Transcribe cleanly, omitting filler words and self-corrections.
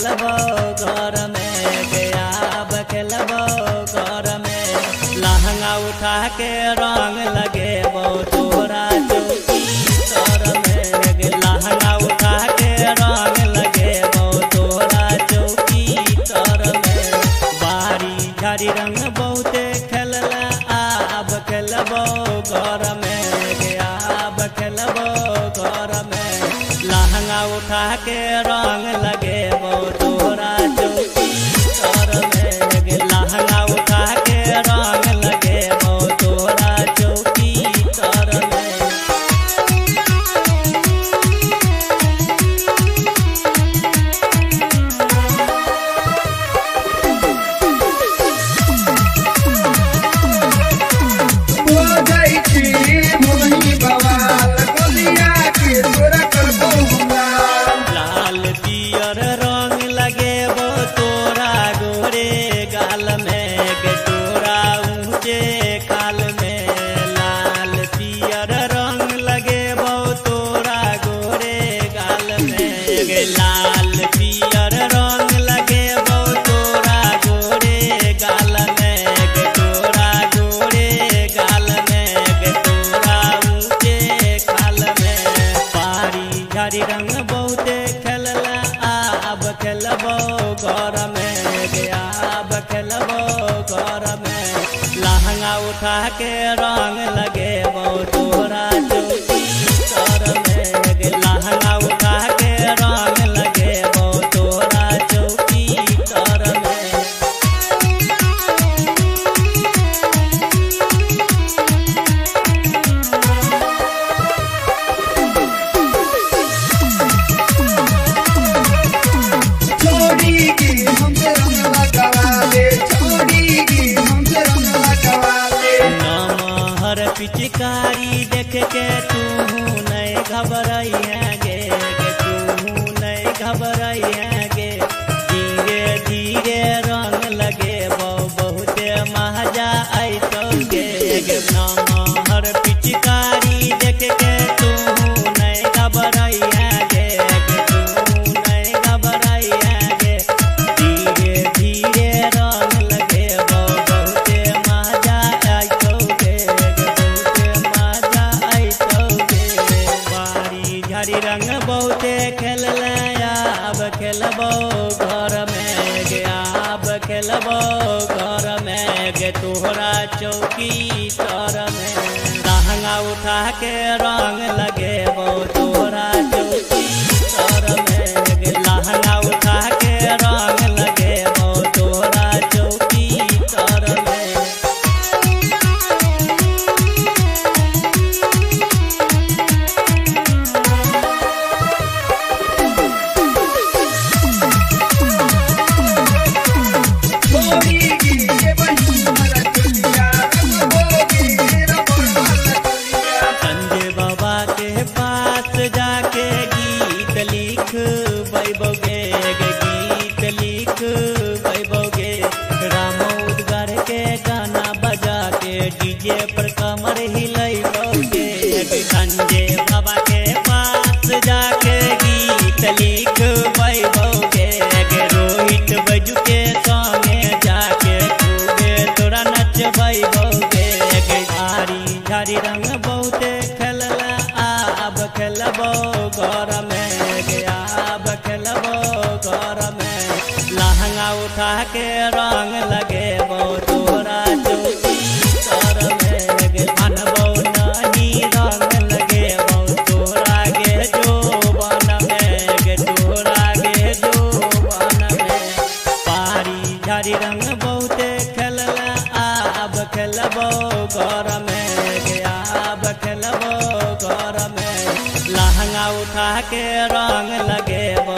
खेलबो घर में गया खेलबो घर में लहंगा उठा के रंग लगेबो तोरा चौकी तर में लहंगा उठा के रंग लगेबो तोरा चौकी तर में बारी झाड़ी रंग बहुते खेलला आब खेलबो घर में गया खेलबो घर में लहंगा उठा के रंग लगेबो तोरा चौकी तर में लहंगा उठा के रंग लगेबो तोरा चौकी तर में लाल पियर रंग लगेबो तोरा गोरे गाल में गे तोरा ऊँचे खाल में लाल पियर रंग लगेबो तोरा गोरे गाल में गे लाल पियर रंग लगेबो तोरा गोरे गाल में गे तोरा गोरे गाल में गे तोरा ऊँचे खाल में पारी झाड़ी रंग बहुते खेलला आब खेलबो घर में गया खेलबो घर में लहंगा उठा के रंग लगेबो तोरा चौकी तर में लहंगा उठा के रंग लगेबो तोरा चौकी तर में हर पिचकारी देख के तू नहीं घबराई है गे तू नहीं घबराई है गे धीरे धीरे रंग लगे बहुते मजा आई तो गे हर पिचकारी देख के तू नहीं घबराई है गे तू नहीं घबराई है गे धीरे धीरे रंग लगे बहुते मजा आई तो गे मजा आई तो गे बारी झाड़ी रंग बहुते खेलला अब खेलबो घर में गे अब खेलबो घर में गे तोहरा चौकी तर में लहंगा उठा के रंग लगेबो तोरा चौकी तर में गे लहंगा उठा के रंग लगेबो तोरा चौकी तर में संजय बाबा के पास जाके गीत लिख बैबोगे गीत लिख बैबोगे रामो उद्गार के गाना बजा के डीजे पर कमर हिलैबोगे संजय बाबा के पास जाके गीत लिख बैबोगे रोहित बजू के संगे जाके खूबे तोरा नचबैबोगे झाड़ी रंग बहुते खेलला आब खेलबो घर में गया खेलबो घर में लहंगा उठा के रंग लगेबो तोरा चौकी तर में गे मानबो नहीं रंग लगेबो तोरा गे जो बन में गे तोरा गे जो बन में पारी झाड़ी रंग बहुते खेलला आब खेलबो घर में खेलबो घर में लहंगा उठा के रंग लगेबो